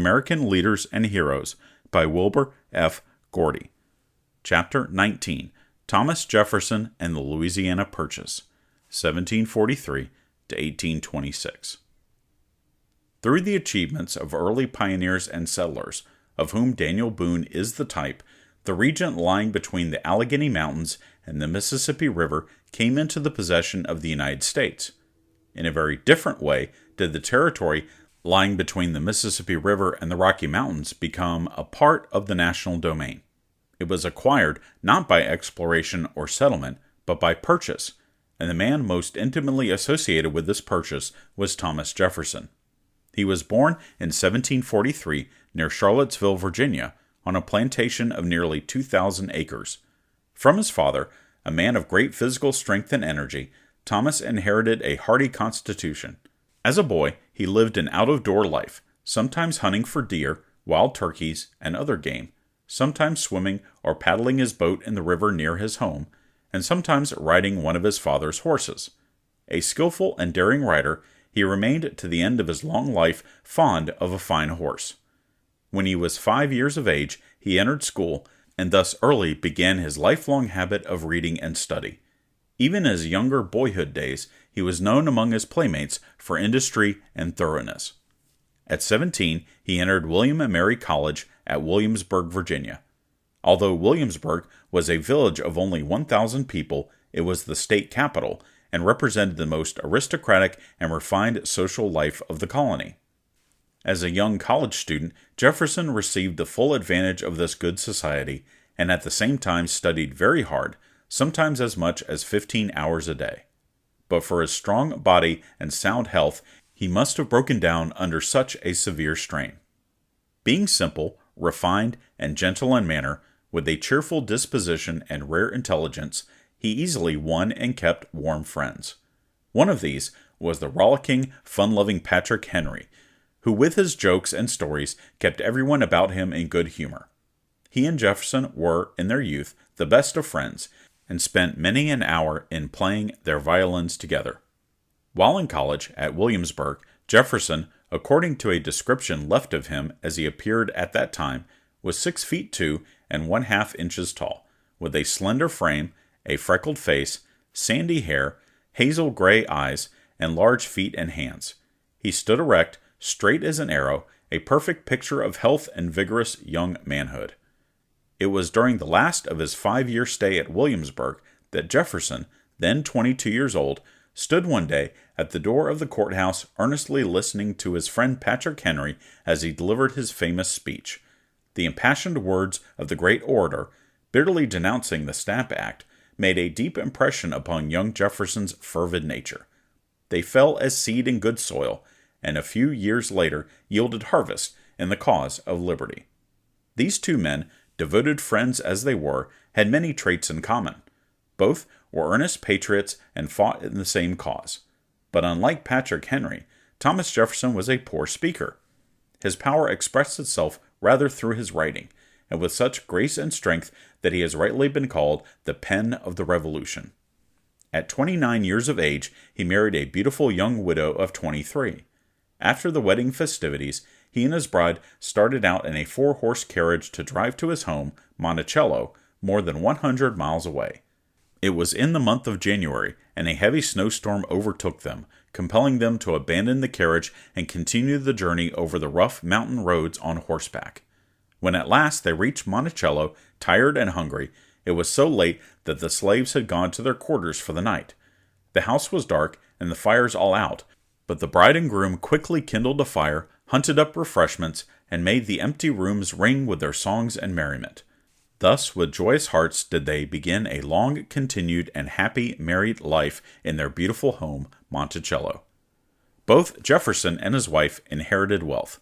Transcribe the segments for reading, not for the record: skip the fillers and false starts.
American Leaders and Heroes by Wilbur F. Gordy. Chapter 19, Thomas Jefferson and the Louisiana Purchase, 1743 to 1826. Through the achievements of early pioneers and settlers, of whom Daniel Boone is the type, the region lying between the Allegheny Mountains and the Mississippi River came into the possession of the United States. In a very different way did the territory lying between the Mississippi River and the Rocky Mountains become a part of the national domain. It was acquired not by exploration or settlement, but by purchase, and the man most intimately associated with this purchase was Thomas Jefferson. He was born in 1743 near Charlottesville, Virginia, on a plantation of nearly 2,000 acres. From his father, a man of great physical strength and energy, Thomas inherited a hardy constitution. As a boy, he lived an out-of-door life, sometimes hunting for deer, wild turkeys, and other game, sometimes swimming or paddling his boat in the river near his home, and sometimes riding one of his father's horses. A skillful and daring rider, he remained to the end of his long life fond of a fine horse. When he was 5 years of age, he entered school, and thus early began his lifelong habit of reading and study. Even in his younger boyhood days, he was known among his playmates for industry and thoroughness. At 17, he entered William and Mary College at Williamsburg, Virginia. Although Williamsburg was a village of only 1,000 people, it was the state capital and represented the most aristocratic and refined social life of the colony. As a young college student, Jefferson received the full advantage of this good society, and at the same time studied very hard, sometimes as much as 15 hours a day. But for his strong body and sound health, he must have broken down under such a severe strain. Being simple, refined, and gentle in manner, with a cheerful disposition and rare intelligence, he easily won and kept warm friends. One of these was the rollicking, fun-loving Patrick Henry, who with his jokes and stories kept everyone about him in good humor. He and Jefferson were, in their youth, the best of friends, and spent many an hour in playing their violins together. While in college at Williamsburg, Jefferson, according to a description left of him as he appeared at that time, was 6 feet 2 and 1/2 inches tall, with a slender frame, a freckled face, sandy hair, hazel gray eyes, and large feet and hands. He stood erect, straight as an arrow, a perfect picture of health and vigorous young manhood. It was during the last of his 5-year stay at Williamsburg that Jefferson, then 22 years old, stood one day at the door of the courthouse earnestly listening to his friend Patrick Henry as he delivered his famous speech. The impassioned words of the great orator, bitterly denouncing the Stamp Act, made a deep impression upon young Jefferson's fervid nature. They fell as seed in good soil, and a few years later yielded harvest in the cause of liberty. These two men, devoted friends as they were, had many traits in common. Both were earnest patriots and fought in the same cause. But unlike Patrick Henry, Thomas Jefferson was a poor speaker. His power expressed itself rather through his writing, and with such grace and strength that he has rightly been called the pen of the Revolution. At 29 years of age, he married a beautiful young widow of 23. After the wedding festivities, he and his bride started out in a 4-horse carriage to drive to his home, Monticello, more than 100 miles away. It was in the month of January, and a heavy snowstorm overtook them, compelling them to abandon the carriage and continue the journey over the rough mountain roads on horseback. When at last they reached Monticello, tired and hungry, it was so late that the slaves had gone to their quarters for the night. The house was dark and the fires all out, but the bride and groom quickly kindled a fire, hunted up refreshments, and made the empty rooms ring with their songs and merriment. Thus, with joyous hearts, did they begin a long-continued and happy married life in their beautiful home, Monticello. Both Jefferson and his wife inherited wealth.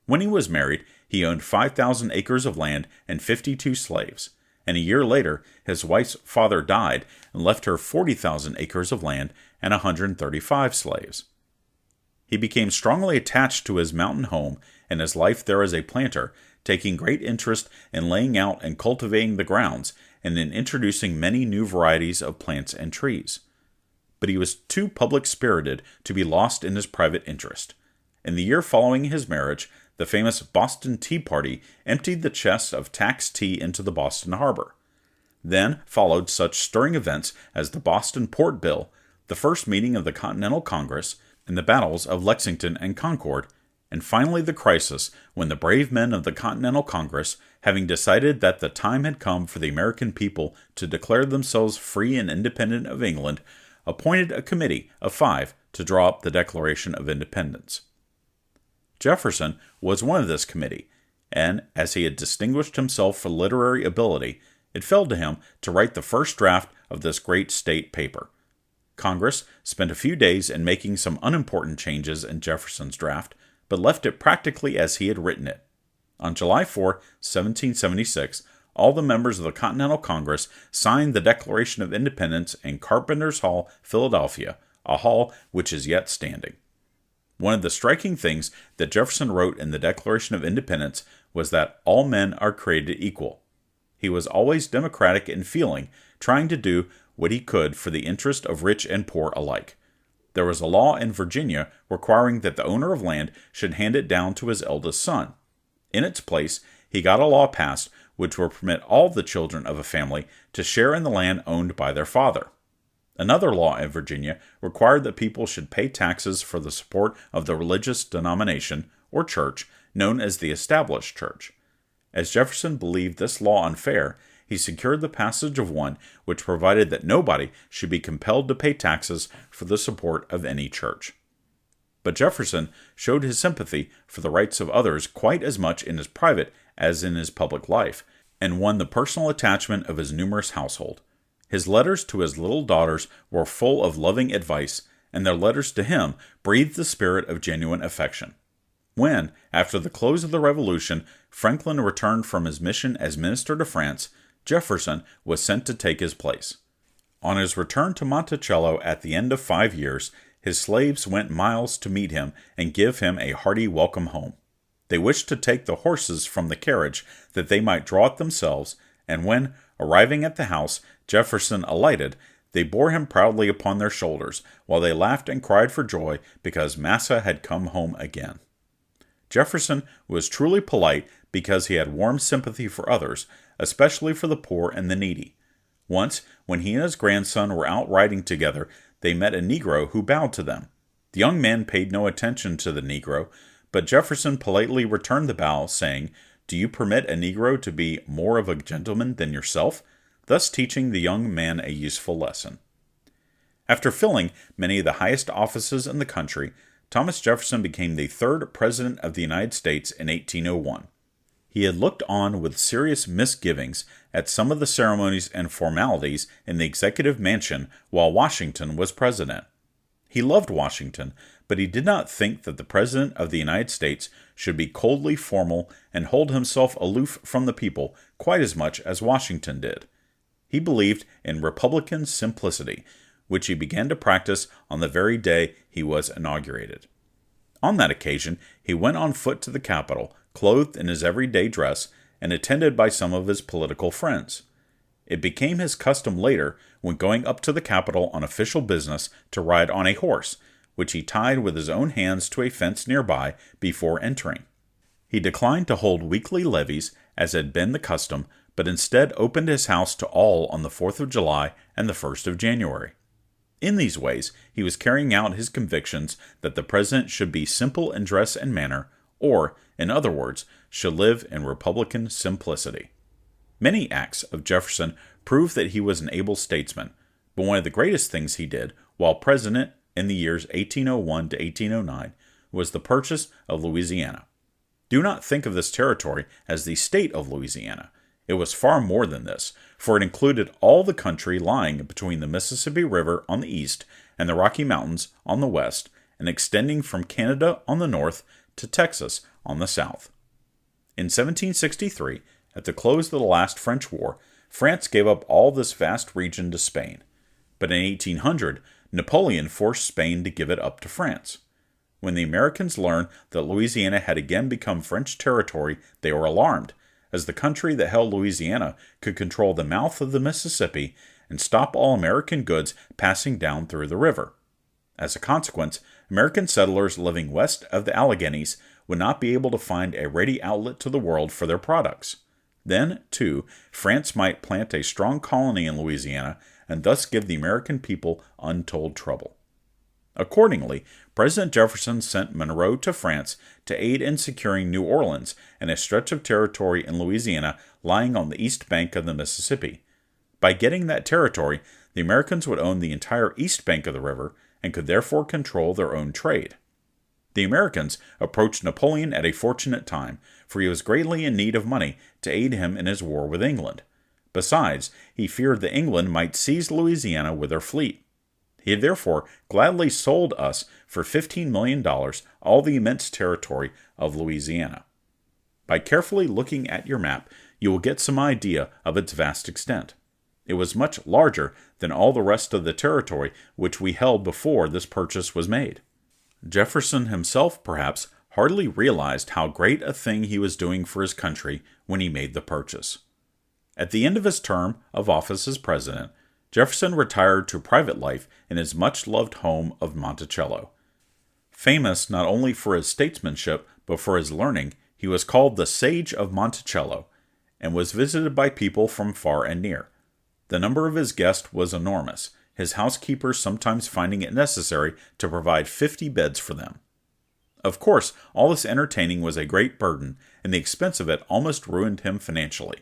When he was married, he owned 5,000 acres of land and 52 slaves, and a year later, his wife's father died and left her 40,000 acres of land and 135 slaves. He became strongly attached to his mountain home and his life there as a planter, taking great interest in laying out and cultivating the grounds and in introducing many new varieties of plants and trees. But he was too public-spirited to be lost in his private interest. In the year following his marriage, The famous Boston Tea Party emptied the chests of taxed tea into the Boston harbor. Then followed such stirring events as the Boston Port Bill, the first meeting of the Continental Congress, and the battles of Lexington and Concord, and finally the crisis when the brave men of the Continental Congress, having decided that the time had come for the American people to declare themselves free and independent of England, appointed a committee of 5 to draw up the Declaration of Independence. Jefferson was one of this committee, and as he had distinguished himself for literary ability, it fell to him to write the first draft of this great state paper. Congress spent a few days in making some unimportant changes in Jefferson's draft, but left it practically as he had written it. On July 4, 1776, all the members of the Continental Congress signed the Declaration of Independence in Carpenter's Hall, Philadelphia, a hall which is yet standing. One of the striking things that Jefferson wrote in the Declaration of Independence was that all men are created equal. He was always democratic in feeling, trying to do what he could for the interest of rich and poor alike. There was a law in Virginia requiring that the owner of land should hand it down to his eldest son. In its place, he got a law passed which would permit all the children of a family to share in the land owned by their father. Another law in Virginia required that people should pay taxes for the support of the religious denomination, or church, known as the Established Church. As Jefferson believed this law unfair, he secured the passage of one which provided that nobody should be compelled to pay taxes for the support of any church. But Jefferson showed his sympathy for the rights of others quite as much in his private as in his public life, and won the personal attachment of his numerous household. His letters to his little daughters were full of loving advice, and their letters to him breathed the spirit of genuine affection. When, after the close of the Revolution, Franklin returned from his mission as minister to France, Jefferson was sent to take his place. On his return to Monticello at the end of 5 years, his slaves went miles to meet him and give him a hearty welcome home. They wished to take the horses from the carriage that they might draw it themselves, and when, arriving at the house, Jefferson alighted, they bore him proudly upon their shoulders, while they laughed and cried for joy because Massa had come home again. Jefferson was truly polite because he had warm sympathy for others, especially for the poor and the needy. Once, when he and his grandson were out riding together, they met a Negro who bowed to them. The young man paid no attention to the Negro, but Jefferson politely returned the bow, saying, "Do you permit a Negro to be more of a gentleman than yourself?" thus teaching the young man a useful lesson. After filling many of the highest offices in the country, Thomas Jefferson became the 3rd President of the United States in 1801. He had looked on with serious misgivings at some of the ceremonies and formalities in the Executive Mansion while Washington was President. He loved Washington, but he did not think that the President of the United States should be coldly formal and hold himself aloof from the people quite as much as Washington did. He believed in Republican simplicity, which he began to practice on the very day he was inaugurated. On that occasion, he went on foot to the Capitol, clothed in his everyday dress, and attended by some of his political friends. It became his custom later, when going up to the Capitol on official business, to ride on a horse, which he tied with his own hands to a fence nearby before entering. He declined to hold weekly levees, as had been the custom, but instead opened his house to all on the 4th of July and the 1st of January. In these ways, he was carrying out his convictions that the president should be simple in dress and manner, or, in other words, should live in Republican simplicity. Many acts of Jefferson prove that he was an able statesman, but one of the greatest things he did while president in the years 1801 to 1809 was the purchase of Louisiana. Do not think of this territory as the state of Louisiana. It was far more than this, for it included all the country lying between the Mississippi River on the east and the Rocky Mountains on the west, and extending from Canada on the north to Texas on the south. In 1763, at the close of the last French War, France gave up all this vast region to Spain. But in 1800, Napoleon forced Spain to give it up to France. When the Americans learned that Louisiana had again become French territory, they were alarmed, as the country that held Louisiana could control the mouth of the Mississippi and stop all American goods passing down through the river. As a consequence, American settlers living west of the Alleghenies would not be able to find a ready outlet to the world for their products. Then, too, France might plant a strong colony in Louisiana and thus give the American people untold trouble. Accordingly, President Jefferson sent Monroe to France to aid in securing New Orleans and a stretch of territory in Louisiana lying on the east bank of the Mississippi. By getting that territory, the Americans would own the entire east bank of the river and could therefore control their own trade. The Americans approached Napoleon at a fortunate time, for he was greatly in need of money to aid him in his war with England. Besides, he feared that England might seize Louisiana with their fleet. He had therefore gladly sold us for $15 million all the immense territory of Louisiana. By carefully looking at your map, you will get some idea of its vast extent. It was much larger than all the rest of the territory which we held before this purchase was made. Jefferson himself, perhaps, hardly realized how great a thing he was doing for his country when he made the purchase. At the end of his term of office as president, Jefferson retired to private life in his much-loved home of Monticello. Famous not only for his statesmanship, but for his learning, he was called the Sage of Monticello, and was visited by people from far and near. The number of his guests was enormous, his housekeepers sometimes finding it necessary to provide 50 beds for them. Of course, all this entertaining was a great burden, and the expense of it almost ruined him financially.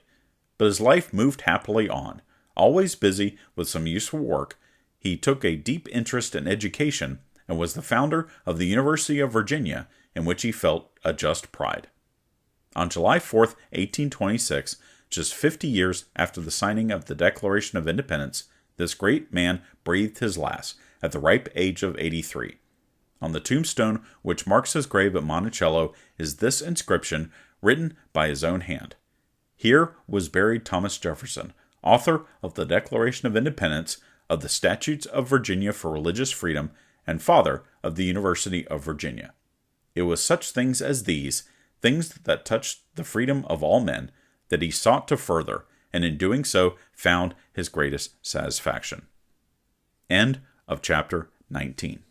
But his life moved happily on. Always busy with some useful work, he took a deep interest in education and was the founder of the University of Virginia, in which he felt a just pride. On July 4, 1826, just 50 years after the signing of the Declaration of Independence, this great man breathed his last, at the ripe age of 83. On the tombstone which marks his grave at Monticello is this inscription, written by his own hand. Here was buried Thomas Jefferson, author of the Declaration of Independence, of the Statutes of Virginia for Religious Freedom, and father of the University of Virginia. It was such things as these, things that touched the freedom of all men, that he sought to further, and in doing so found his greatest satisfaction. End of chapter 19.